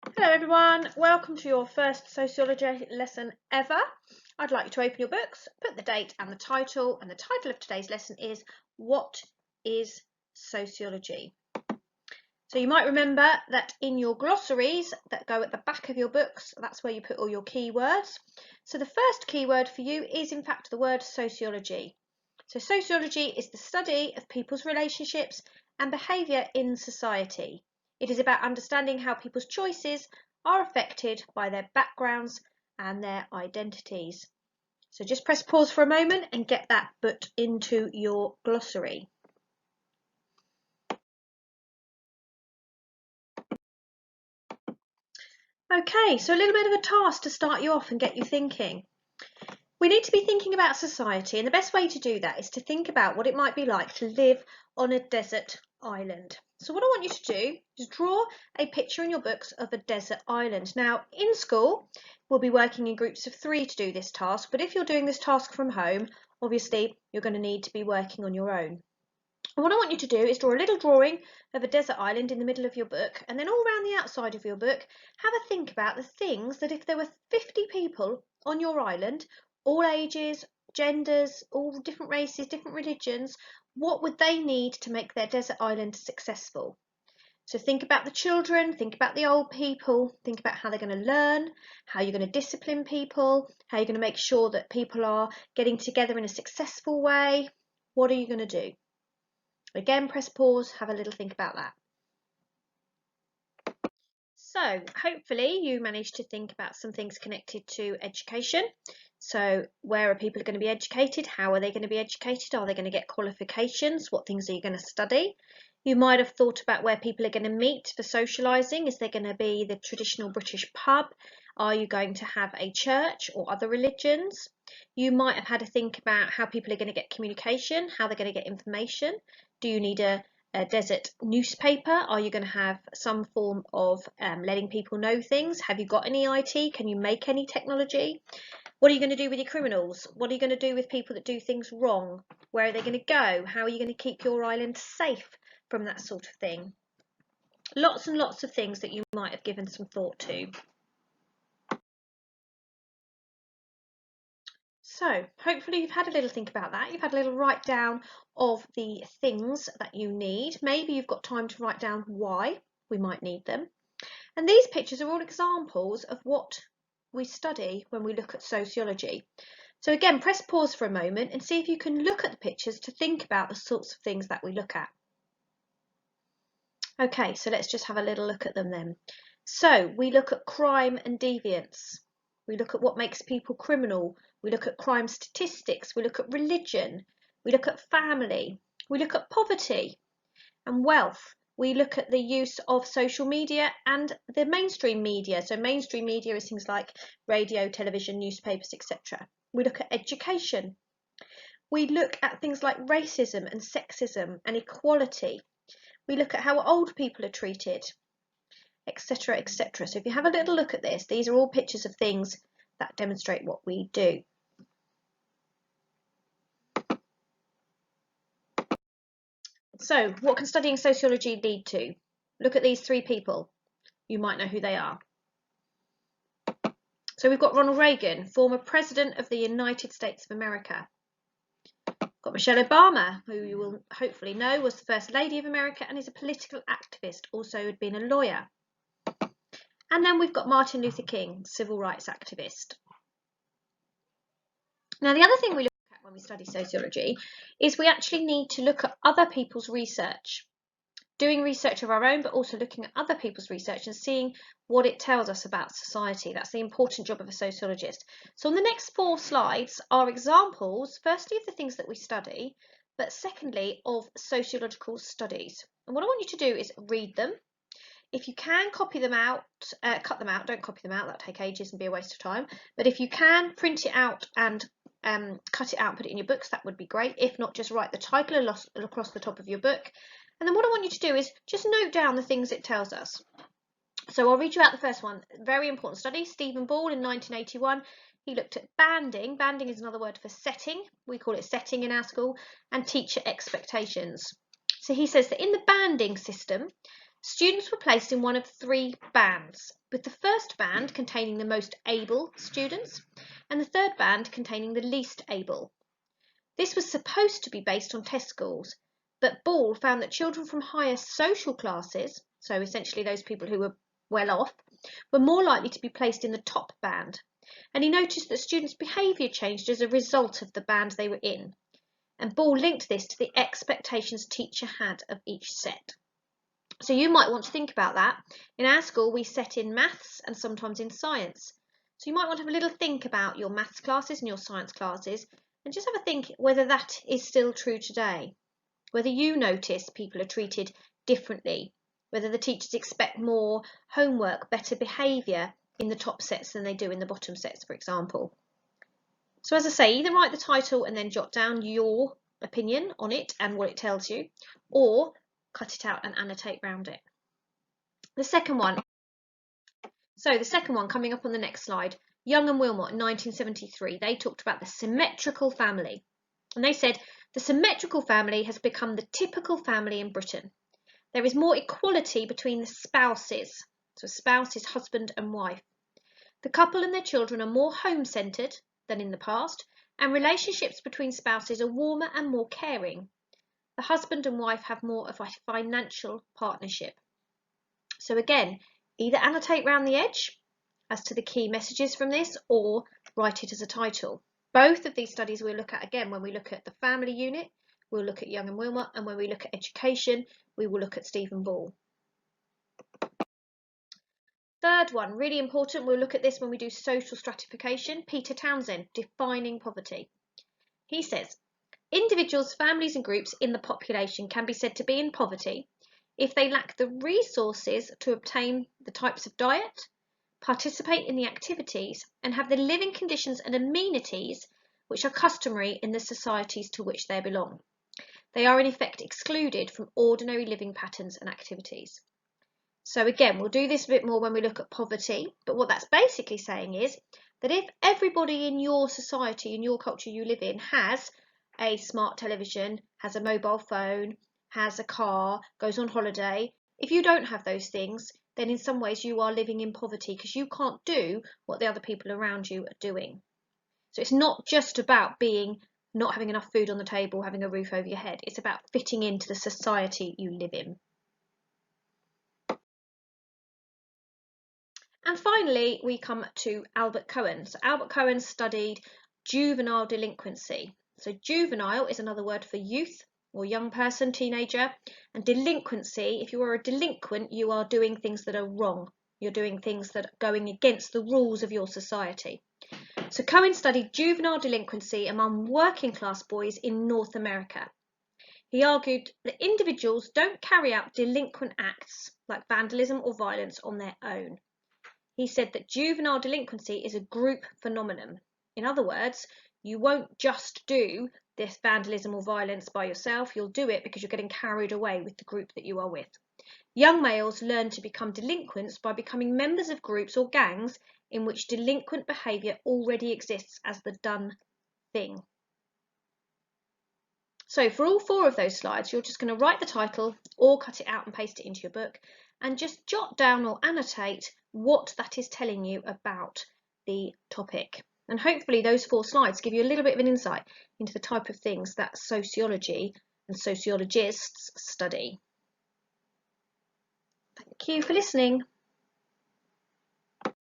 Hello everyone, welcome to your first sociology lesson ever. I'd like you to open your books, put the date and the title of today's lesson is What is Sociology? So you might remember that in your glossaries that go at the back of your books, that's where you put all your keywords. So the first keyword for you is in fact the word sociology. So sociology is the study of people's relationships and behaviour in society. It is about understanding how people's choices are affected by their backgrounds and their identities. So just press pause for a moment and get that put into your glossary. Okay, so a little bit of a task to start you off and get you thinking. We need to be thinking about society, and the best way to do that is to think about what it might be like to live on a desert island. So what I want you to do is draw a picture in your books of a desert island. Now, in school, we'll be working in groups of 3 to do this task, but if you're doing this task from home, obviously you're going to need to be working on your own. And what I want you to do is draw a little drawing of a desert island in the middle of your book, and then all around the outside of your book, have a think about the things that if there were 50 people on your island, all ages, genders, all different races, different religions, what would they need to make their desert island successful? So think about the children, think about the old people, think about how they're going to learn, how you're going to discipline people, how you're going to make sure that people are getting together in a successful way. What are you going to do? Again, press pause, have a little think about that. So hopefully you managed to think about some things connected to education. So where are people going to be educated? How are they going to be educated? Are they going to get qualifications? What things are you going to study? You might have thought about where people are going to meet for socialising. Is there going to be the traditional British pub? Are you going to have a church or other religions? You might have had to think about how people are going to get communication, how they're going to get information. Do you need a desert newspaper? Are you going to have some form of letting people know things? Have you got any IT? Can you make any technology? What are you going to do with your criminals? What are you going to do with people that do things wrong? Where are they going to go? How are you going to keep your island safe from that sort of thing? Lots and lots of things that you might have given some thought to. So hopefully you've had a little think about that. You've had a little write down of the things that you need. Maybe you've got time to write down why we might need them. And these pictures are all examples of what we study when we look at sociology. So again, press pause for a moment and see if you can look at the pictures to think about the sorts of things that we look at. Okay, so let's just have a little look at them then. So we look at crime and deviance. We look at what makes people criminal. We look at crime statistics. We look at religion. We look at family. We look at poverty and wealth. We look at the use of social media and the mainstream media. So mainstream media is things like radio, television, newspapers, etc. We look at education. We look at things like racism and sexism and equality. We look at how old people are treated, etc., etc. So if you have a little look at this, these are all pictures of things that demonstrate what we do. So what can studying sociology lead to? Look at these 3 people. You might know who they are. So we've got Ronald Reagan, former President of the United States of America. Got Michelle Obama, who you will hopefully know was the First Lady of America and is a political activist, also had been a lawyer. And then we've got Martin Luther King, civil rights activist. Now, the other thing we look at when we study sociology is we actually need to look at other people's research. Doing research of our own, but also looking at other people's research and seeing what it tells us about society. That's the important job of a sociologist. So on the next 4 slides are examples, firstly, of the things that we study, but secondly, of sociological studies. And what I want you to do is read them. If you can copy them out, cut them out, don't copy them out, that'll take ages and be a waste of time. But if you can print it out and cut it out and put it in your books, that would be great. If not, just write the title across the top of your book. And then what I want you to do is just note down the things it tells us. So I'll read you out the first one. Very important study. Stephen Ball in 1981. He looked at banding. Banding is another word for setting. We call it setting in our school. And teacher expectations. So he says that in the banding system, Students were placed in one of 3 bands, with the first band containing the most able students and the third band containing the least able. This was supposed to be based on test scores, but Ball found that children from higher social classes, so essentially those people who were well off, were more likely to be placed in the top band, and he noticed that students' behaviour changed as a result of the band they were in, and Ball linked this to the expectations teacher had of each set. So you might want to think about that. In our school, we set in maths and sometimes in science. So you might want to have a little think about your maths classes and your science classes and just have a think whether that is still true today. Whether you notice people are treated differently, whether the teachers expect more homework, better behaviour in the top sets than they do in the bottom sets, for example. So as I say, either write the title and then jot down your opinion on it and what it tells you, or cut it out and annotate round it. The second one coming up on the next slide, Young and Wilmot in 1973, they talked about the symmetrical family. And they said, the symmetrical family has become the typical family in Britain. There is more equality between the spouses. So a spouse is husband and wife. The couple and their children are more home-centred than in the past, and relationships between spouses are warmer and more caring. The husband and wife have more of a financial partnership. So again, either annotate round the edge as to the key messages from this or write it as a title. Both of these studies we'll look at again when we look at the family unit, we'll look at Young and Wilmot, and when we look at education, we will look at Stephen Ball. Third one, really important, we'll look at this when we do social stratification. Peter Townsend, defining poverty. He says, individuals, families and groups in the population can be said to be in poverty if they lack the resources to obtain the types of diet, participate in the activities and have the living conditions and amenities which are customary in the societies to which they belong. They are in effect excluded from ordinary living patterns and activities. So again, we'll do this a bit more when we look at poverty, but what that's basically saying is that if everybody in your society, in your culture you live in, has a smart television, has a mobile phone, has a car, goes on holiday, if you don't have those things, then in some ways you are living in poverty because you can't do what the other people around you are doing. So it's not just about not having enough food on the table, having a roof over your head. It's about fitting into the society you live in. And finally, we come to Albert Cohen. So Albert Cohen studied juvenile delinquency. So juvenile is another word for youth or young person, teenager. And delinquency, if you are a delinquent, you are doing things that are wrong. You're doing things that are going against the rules of your society. So Cohen studied juvenile delinquency among working class boys in North America. He argued that individuals don't carry out delinquent acts like vandalism or violence on their own. He said that juvenile delinquency is a group phenomenon. In other words, you won't just do this vandalism or violence by yourself, you'll do it because you're getting carried away with the group that you are with. Young males learn to become delinquents by becoming members of groups or gangs in which delinquent behaviour already exists as the done thing. So for all 4 of those slides, you're just going to write the title or cut it out and paste it into your book and just jot down or annotate what that is telling you about the topic. And hopefully those 4 slides give you a little bit of an insight into the type of things that sociology and sociologists study. Thank you for listening.